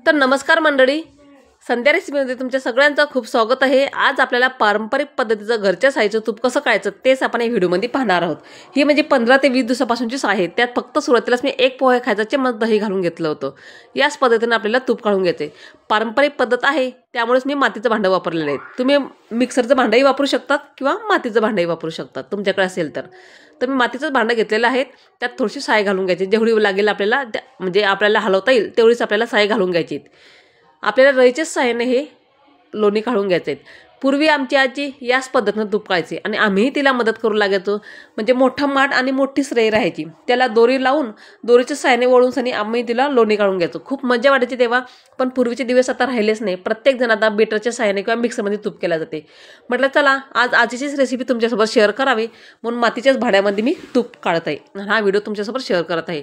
तर नमस्कार मंडळी, संध्या रेसिपीमध्ये तुमच्या सगळ्यांचं खूप स्वागत आहे। आज आपल्याला पारंपरिक पद्धतीचं घरच्या साईचं तूप कसं काढायचं तेच आपण या व्हिडिओमध्ये पाहणार आहोत। ही म्हणजे 15 ते 20 दिवसापासूनची आहे। त्यात फक्त सुरुवातीलाच मी एक पोहे खायचा चम्मच दही घालून घेतलं होतं। याच पद्धतीने आपल्याला तूप काढून घ्यायचे। पारंपरिक पद्धत आहे त्यामुळेच मी मातीचं भांडं वापरलेलं आहे। तुम्ही मिक्सरचं भांडंही वापरू शकतात किंवा मातीचं भांडंही वापरू शकतात तुमच्याकडे असेल तर। तर मी मातीचं भांडं घेतलेलं आहे। त्यात थोडीशी साय घालून घ्यायची, जेवढी लागेल आपल्याला म्हणजे आपल्याला हलवता येईल तेवढीच आपल्याला साय घालून घ्यायची। आपल्याला रईच्या साहाय्याने हे लोणी काढून घ्यायचे। पूर्वी आमची आजी याच पद्धतीने तूप काढायची आणि आम्हीही तिला मदत करू लागायचो। म्हणजे मोठा माठ आणि मोठीच रई राहायची, त्याला दोरी लावून दोरीच्या साहाय्याने वळून सनी आम्ही तिला लोणी काढून घ्यायचो। खूप मजा वाटायची तेव्हा, पण पूर्वीचे दिवस आता राहिलेच नाही। प्रत्येक जण आता बीटरच्या साहाय्याने किंवा मिक्सरमध्ये तूप केला जाते। म्हटलं चला आज आजीचीच रेसिपी तुमच्यासोबत शेअर करावी म्हणून मातीच्याच भांड्यामध्ये मी तूप काढत आहे। हा व्हिडिओ तुमच्यासोबत शेअर करत आहे।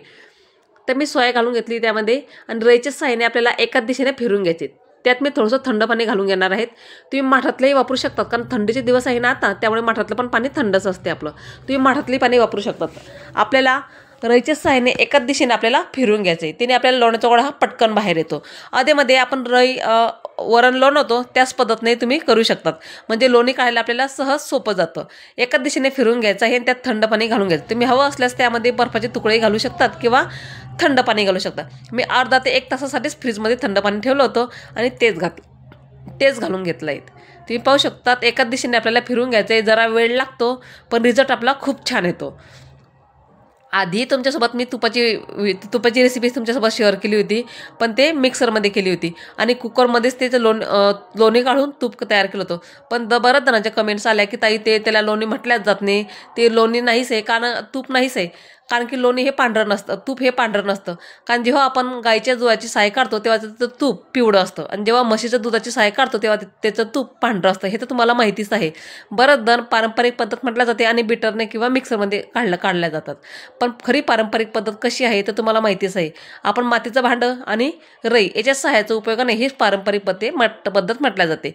तर मी सोया घालून घेतली त्यामध्ये आणि रईच्या साहाय्याने आपल्याला एकाच दिशेने फिरून घ्यायचे। त्यात मी थोडंसं थंड पाणी घालून घेणार आहेत। तुम्ही माठातलंही वापरू शकतात, कारण थंडीचे दिवस आहे ना आता, त्यामुळे माठातलं पण पाणी थंडच असते आपलं। तुम्ही माठातली पाणी वापरू शकतात। आपल्याला रईच्या साहाय्याने एकाच दिशेने आपल्याला फिरून घ्यायचे। त्याने आपल्याला लोण्याचा गोळा हा पटकन बाहेर येतो। आधीमध्ये आपण रई वरण लोणवतो त्याच पद्धतीने तुम्ही करू शकतात, म्हणजे लोणी काढायला आपल्याला सहज सोपं जातं। एकाच दिशेने फिरून घ्यायचं आहे आणि त्यात थंड पाणी घालून घ्यायचं। तुम्ही हवं असल्यास त्यामध्ये बर्फाचे तुकडे घालू शकतात किंवा थंड पाणी घालू शकता। मी अर्धा ते 1 तासासाठीच फ्रीजमध्ये थंड पाणी ठेवलं होतं आणि तेच घालून घेतलं आहे। तुम्ही पाहू शकतात एकाच दिशेने आपल्याला फिरून घ्यायचं आहे। जरा वेळ लागतो पण रिझल्ट आपला खूप छान येतो। आधी तुमच्यासोबत मी तुपाची रेसिपी तुमच्यासोबत शेअर केली होती, पण ते मिक्सरमध्ये केली होती आणि कुकरमध्येच त्याचं लोणी काढून तूप तयार केलं होतं। पण बऱ्याच जणांच्या कमेंट्स आल्या की ताई त्याला लोणी म्हटल्याच जात नाही, ते लोणी नाहीच आहे, कारण तूप नाहीच आहे। कारण की लोणी हे पांढरं नसतं, तूप हे पांढरं नसतं। कारण जेव्हा आपण गाईच्या दुधाची साय काढतो तेव्हा त्याचं तूप पिवळं असतं आणि जेव्हा म्हशीच्या दुधाची साय काढतो तेव्हा त्याचं तूप पांढरं असतं। हे तर तुम्हाला माहितीच आहे। बरंच जण पारंपरिक पद्धत म्हटल्या जाते आणि बिटरने किंवा मिक्सरमध्ये काढल्या जातात। पण खरी पारंपरिक पद्धत कशी आहे तर तुम्हाला माहितीच आहे। आपण मातीचं भांडं आणि रई याच्या सहाय्याचा उपयोगाने हीच पारंपरिक पद्धत म्हटल्या जाते।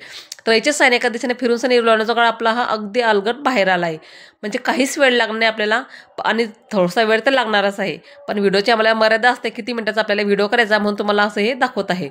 रईच्या सहाय्याने एका दिशेने फिरून सनी लोण्याचा गोळा आपला हा अगदी अलगट बाहेर आला आहे। म्हणजे काहीच वेळ लागणार नाही आपल्याला आणि थोडासा वेळ तर लागणारच आहे, पण व्हिडिओची आम्हाला मर्यादा असते किती मिनिटाचा आपल्याला व्हिडिओ करायचा, म्हणून तुम्हाला असं हे दाखवत आहे।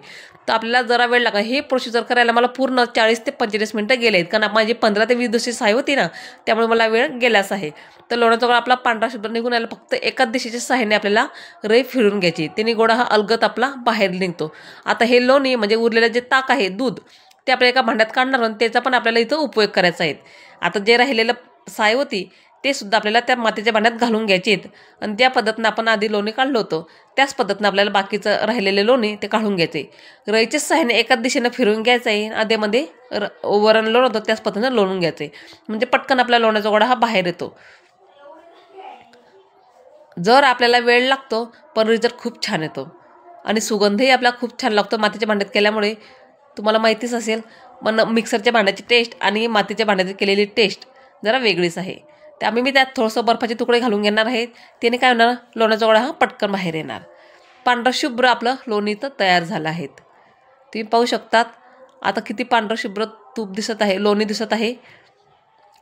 तर आपल्याला जरा वेळ लागणार। हे प्रोसिजर करायला मला पूर्ण 40 ते 45 मिनिटं गेले आहेत, कारण माझी 15 ते 20 दिवसाची साय होती ना, त्यामुळे मला वेळ गेलाच आहे। तर लोण्याचा गोळा आपला पांढरा शुभ्र निघून आला। फक्त एकाच दिशेच्या साहाय्याने आपल्याला रई फिरून घ्यायची, त्याने गोळा हा अलगत आपला बाहेर निघतो। आता हे लोणी म्हणजे उरलेलं जे ताक आहे, दूध, ते आपल्या एका भांड्यात काढणार आणि त्याचा पण आपल्याला इथं उपयोग करायचा आहे। आता जे राहिलेलं साय होती ते सुद्धा आपल्याला त्या मातीच्या भांड्यात घालून घ्यायचे आहेत आणि त्या पद्धतीनं आपण आधी लोणी काढलं होतं त्याच पद्धतीनं आपल्याला बाकीचं राहिलेले लोणी ते काढून घ्यायचे। रईच्या साहाय्याने एकाच दिशेनं फिरून घ्यायचं आहे, आधीमध्ये वरण लोणवतो त्याच पद्धतीनं लोणून घ्यायचं आहे, म्हणजे पटकन आपल्या लोण्याचा गोळा हा बाहेर येतो। जर आपल्याला वेळ लागतो पण रिझल्ट खूप छान येतो आणि सुगंधही आपला खूप छान लागतो मातीच्या भांड्यात केल्यामुळे। तुम्हाला माहितीच असेल, पण मिक्सरच्या भांड्याची टेस्ट आणि मातीच्या भांड्यात केलेली टेस्ट जरा वेगळीच आहे। त्यामुळे मी त्यात थोडंसं बर्फाचे तुकडे घालून घेणार आहे। त्याने काय होणार, लोण्याचा गोळा हा पटकन बाहेर येणार। पांढरं शुभ्र आपलं लोणी तर तयार झालं आहे। तुम्ही पाहू शकतात आता किती पांढरं शुभ्र तूप दिसत आहे, लोणी दिसत आहे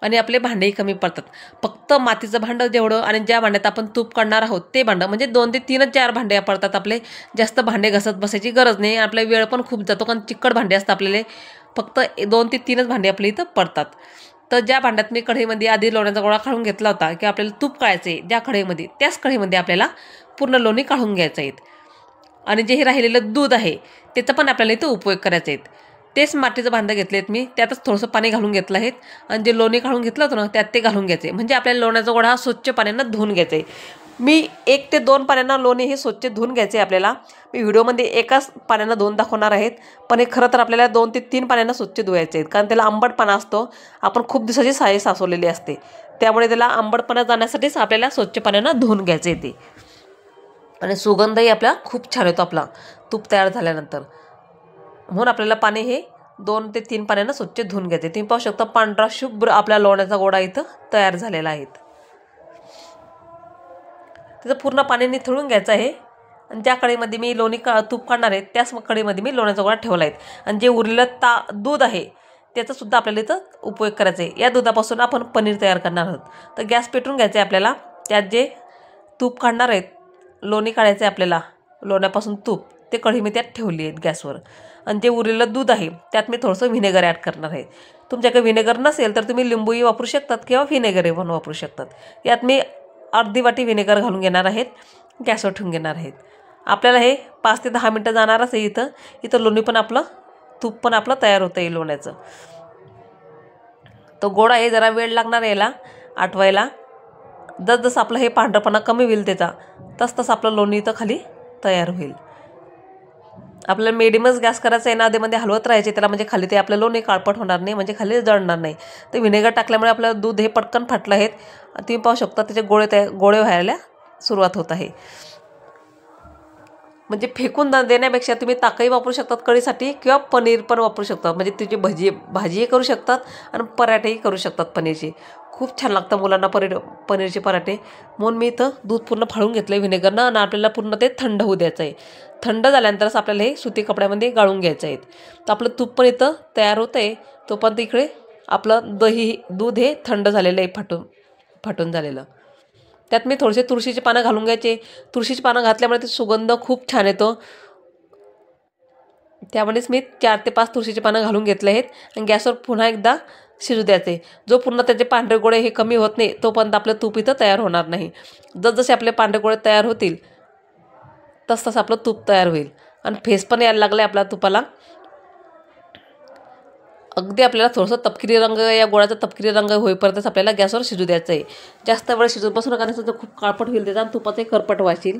आणि आपले भांडेही कमी पडतात। फक्त मातीचं भांडं जेवढं आणि ज्या भांड्यात आपण तूप काढणार आहोत ते भांडं, म्हणजे 2 ते 3-4 भांडे पडतात आपले। जास्त भांडे घसत बसायची गरज नाही, आपला वेळ पण खूप जातो, कारण चिकट भांडे असतात आपल्याला। फक्त 2 ते 3च भांडे आपले इथं पडतात। तर ज्या भांड्यात मी कढईमध्ये आधी लोण्याचा गोळा काढून घेतला होता की आपल्याला तूप काढायचं आहे ज्या कढईमध्ये, त्याच कढईमध्ये आपल्याला पूर्ण लोणी काढून घ्यायचं आहे आणि जे हे राहिलेलं दूध आहे त्याचा पण आपल्याला इथं उपयोग करायचा आहे। तेच मातीचं भांडं घेतले आहेत मी, त्यातच थोडंसं पाणी घालून घेतलं आहे आणि जे लोणी काढून घेतलं होतं ना त्यात ते घालून घ्यायचे, म्हणजे आपल्याला लोण्याचा गोळा हा स्वच्छ पाण्यानं धुवून घ्यायचा आहे। मी 1 ते 2 पाण्यानं लोणी हे स्वच्छ धुवून घ्यायचे आपल्याला। मी व्हिडिओमध्ये एकाच पाण्यानं धुवून दाखवणार आहेत, पण हे खरं तर आपल्याला 2 ते 3 पाण्यानं स्वच्छ धुवायचे आहेत, कारण त्याला आंबटपणा असतो। आपण खूप दिवसाची साय साचवलेली असते, त्यामुळे त्याला आंबटपणा जाण्यासाठीच आपल्याला स्वच्छ पाण्यानं धुवून घ्यायचे ते। आणि सुगंधही आपला खूप छान येतो आपला तूप तयार झाल्यानंतर, म्हणून आपल्याला पाणी हे 2 ते 3 पाण्यानं स्वच्छ धुवून घ्यायचे। तुम्ही पाहू शकता पांढरा शुभ्र आपल्या लोण्याचा गोळा इथं तयार झालेला आहे। त्याचं पूर्ण पाणी निथळून घ्यायचं आहे आणि ज्या कढईमध्ये मी तूप काढणार आहे त्याच कढईमध्ये मी लोण्याचा गोळा ठेवला आहे आणि जे उरलेलं दूध आहे त्याचा सुद्धा आपल्याला इथं उपयोग करायचा आहे। या दुधापासून आपण पनीर तयार करणार आहोत। तर गॅस पेटवून घ्यायचं आहे आपल्याला। त्यात जे तूप काढणार आहेत, लोणी काढायचं आहे आपल्याला लोण्यापासून तूप, ते कढी मी त्यात ठेवली आहेत गॅसवर. आणि जे उरलेलं दूध आहे त्यात मी थोडंसं व्हिनेगर ॲड करणार आहे. तुमच्याकडे व्हिनेगर नसेल तर तुम्ही लिंबूही वापरू शकतात किंवा व्हिनेगरही पण वापरू शकतात. यात मी अर्धी वाटी व्हिनेगर घालून घेणार आहेत, गॅसवर ठेवून घेणार आहेत. आपल्याला हे 5 ते 10 मिनटं जाणारच आहे. इथं लोणी पण आपलं, तूप पण आपलं तयार होतं आहे लोण्याचं. तो गोड आहे, जरा वेळ लागणार याला आटवायला. जसं आपलं हे पांढरपणा कमी होईल त्याचा, तसं आपलं लोणी इथं खाली तयार होईल. आपल्याला मिडियमच गॅस करायचा आहे ना, आधीमध्ये हलवत राहायचे त्याला, म्हणजे खाली ते आपलं लोणी काळपट होणार नाही, म्हणजे खाली जळणार नाही. तर व्हिनेगर टाकल्यामुळे आपलं दूध हे पटकन फाटलं आहेत. तुम्ही पाहू शकता त्याचे गोळे व्हायला सुरुवात होत आहे. म्हणजे फेकून देण्यापेक्षा तुम्ही ताकही वापरू शकतात कढीसाठी किंवा पनीर पण वापरू शकतात. म्हणजे तुझी भाजीही करू शकतात आणि पराठेही करू शकतात पनीरचे. खूप छान लागतं मुलांना पनीरचे पराठे. म्हणून मी इथं दूध पूर्ण फाळून घेतलं आहे व्हिनेगरनं आणि आपल्याला पूर्ण ते थंड होऊ द्यायचं आहे. थंड झाल्यानंतरच आपल्याला हे सुती कपड्यामध्ये गाळून घ्यायचं आहे. तर आपलं तूप पण इथं तयार होतं आहे. तोपर्यंत इकडे आपलं दूध हे थंड झालेलं आहे, फाटून झालेलं. त्यात मी थोडेसे तुळशीची पानं घालून घ्यायचे. तुळशीची पानं घातल्यामुळे ते सुगंध खूप छान येतो. त्यामुळेच मी 4 ते 5 तुळशीची पानं घालून घेतले आहेत आणि गॅसवर पुन्हा एकदा शिजू द्यायचे. जो पूर्ण त्याचे पांढरे गोळे हे कमी होत नाही तोपर्यंत आपलं तूप इथं तयार होणार नाही. जसजसे आपले पांढरे गोळे तयार होतील तसं आपलं तूप तयार होईल. आणि फेस पण यायला लागला आहे आपल्या तुपाला. अगदी आपल्याला थोडंसं तपकिरी रंग, या गोळाचा तपकिरी रंग होईपर्यंतच आपल्याला गॅसवर शिजू द्यायचं आहे. जास्त वेळ शिजत बसू नका, तर खूप काळपट होईल त्याचा आणि तुपाचंही करपट वाशील.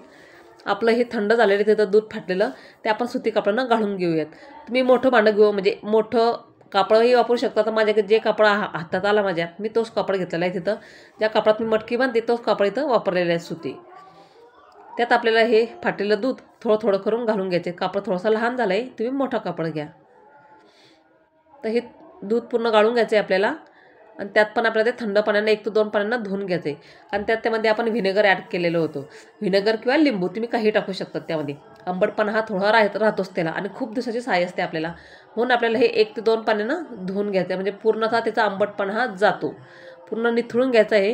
आपलं हे थंड झालेलं तिथं दूध फाटलेलं ते आपण सुती कापडानं गाळून घेऊयात. तुम्ही मोठं भांडं घेऊ, म्हणजे मोठं कापडही वापरू शकता. तर माझ्याकडे जे कापड हातात आला माझ्या, मी तोच कापड घेतलेला आहे. तिथं ज्या कापडात मी मटकी बांधते तोच कापड इथं वापरलेलं आहे सुती. त्यात आपल्याला हे फाटलेलं दूध थोडं थोडं करून घालून घ्यायचे. कापड थोडासा लहान झालं आहे, तुम्ही मोठा कापड घ्या. तर हे दूध पूर्ण गाळून घ्यायचं आहे आपल्याला. आणि त्यात पण आपल्याला ते थंड पाण्यानं 1 ते 2 पाण्यानं धुवून घ्यायचं आहे. आणि त्यामध्ये आपण व्हिनेगर ॲड केलेलं होतं. व्हिनेगर किंवा लिंबू तुम्ही काही टाकू शकतात त्यामध्ये. आंबटपणा हा थोडा राहतोच त्याला आणि खूप दिवसाची साय असते आपल्याला. म्हणून आपल्याला हे 1 ते 2 पाण्यानं धुवून घ्यायचं आहे. म्हणजे पूर्णतः त्याचा आंबटपणा हा जातो. पूर्ण निथळून घ्यायचं आहे.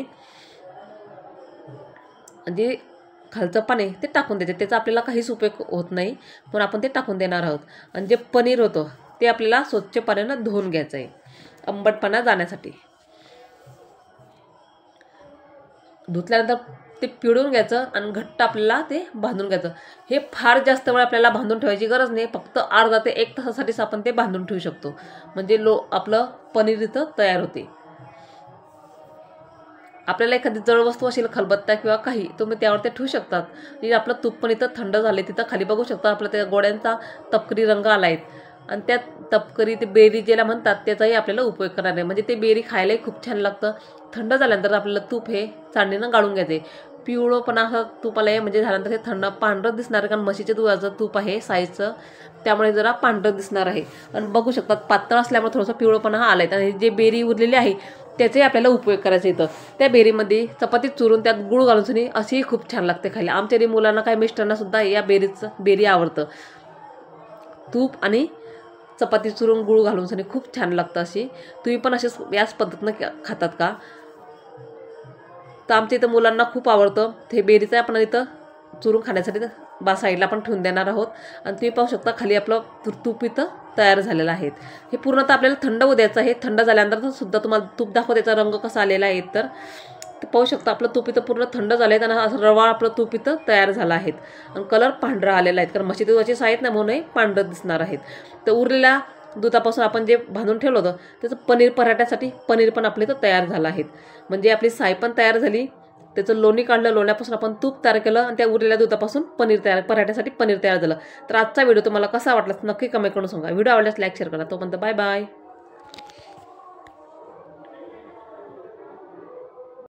म्हणजे खालचं पाणी ते टाकून द्यायचं. त्याचा आपल्याला काहीच उपयोग होत नाही, पण आपण ते टाकून देणार आहोत. आणि जे पनीर होतं ते आपल्याला स्वच्छ पाण्यानं धुवून घ्यायचं आहे आंबटपणा जाण्यासाठी. धुतल्यानंतर ते पिळून घ्यायचं आणि घट्ट आपल्याला ते बांधून घ्यायचं. हे फार जास्त वेळ आपल्याला बांधून ठेवायची गरज नाही. फक्त अर्धा ते 1 तासासाठीच आपण ते बांधून ठेवू शकतो. म्हणजे आपलं पनीर इथं तयार होते. आपल्याला एखादी जड वस्तू असेल, खलबत्ता किंवा काही, तुम्ही त्यावर ते ठेवू शकतात. म्हणजे आपलं तूप पण इथं थंड झाले. तिथं खाली बघू शकता आपलं त्या गोळ्यांचा तपकिरी रंग आला आहे. आणि त्या तपकरी ते बेरी ज्याला म्हणतात त्याचाही आपल्याला उपयोग करणार आहे. म्हणजे ते बेरी खायलाही खूप छान लागतं. थंड झाल्यानंतर आपल्याला तूप हे चाळणीनं गाळून घ्यायचे. पिवळंपणा असं तुपाला आहे, म्हणजे झाल्यानंतर हे थंड पांढरं दिसणार आहे. कारण म्हशीच्या दुधाचं तूप आहे साईजचं, त्यामुळे जरा पांढरं दिसणार आहे. आणि बघू शकतात पातळ असल्यामुळे थोडंसं पिवळंपणा हा आला आहे. आणि जे बेरी उरलेली आहे त्याचाही आपल्याला उपयोग करायचा येतं. त्या बेरीमध्ये चपाती चुरून त्यात गूळ घालून अशीही खूप छान लागते खायला. आमच्या मुलांना काय मिस्टरांनासुद्धा या बेरी आवडतं. तूप आणि चपाती चुरून गूळ घालून खूप छान लागतं. अशी तुम्ही पण असेच याच पद्धतीनं खातात का? तर आमच्या इथं मुलांना खूप आवडतं. ते बेरीचं आपण इथं चुरून खाण्यासाठी साईडला पण ठेवून देणार आहोत. आणि तुम्ही पाहू शकता खाली आपलं तूप इथं तयार झालेलं आहे. हे पूर्णतः आपल्याला थंड होऊ द्यायचं आहे. थंड झाल्यानंतर सुद्धा तुम्हाला तूप दाखव त्याचा रंग कसा आलेला आहे. तर पाहू शकता आपलं तूप इथं पूर्ण थंड झालं आहे आणि असं रवाळ आपलं तूप इथं तयार झालं आहे. आणि कलर पांढरा आलेला आहे, कारण म्हशी दुधाची साय आहेत ना, म्हणूनही पांढरं दिसणार आहेत. तर उरलेल्या दुधापासून आपण जे बांधून ठेवलं होतं त्याचं पनीर पराठ्यासाठी पनीर पण आपलं इथं तयार झालं आहे. म्हणजे आपली साय पण तयार झाली, त्याचं लोणी काढलं, लोण्यापासून आपण तूप तयार केलं आणि त्या उरलेल्या दुधापासून पराठ्यासाठी पनीर तयार झालं. तर आजचा व्हिडिओ तुम्हाला कसा वाटला नक्की कमेंट करून सांगा. व्हिडिओ आवडल्यास लाईक शेअर करा. तोपर्यंत बाय बाय.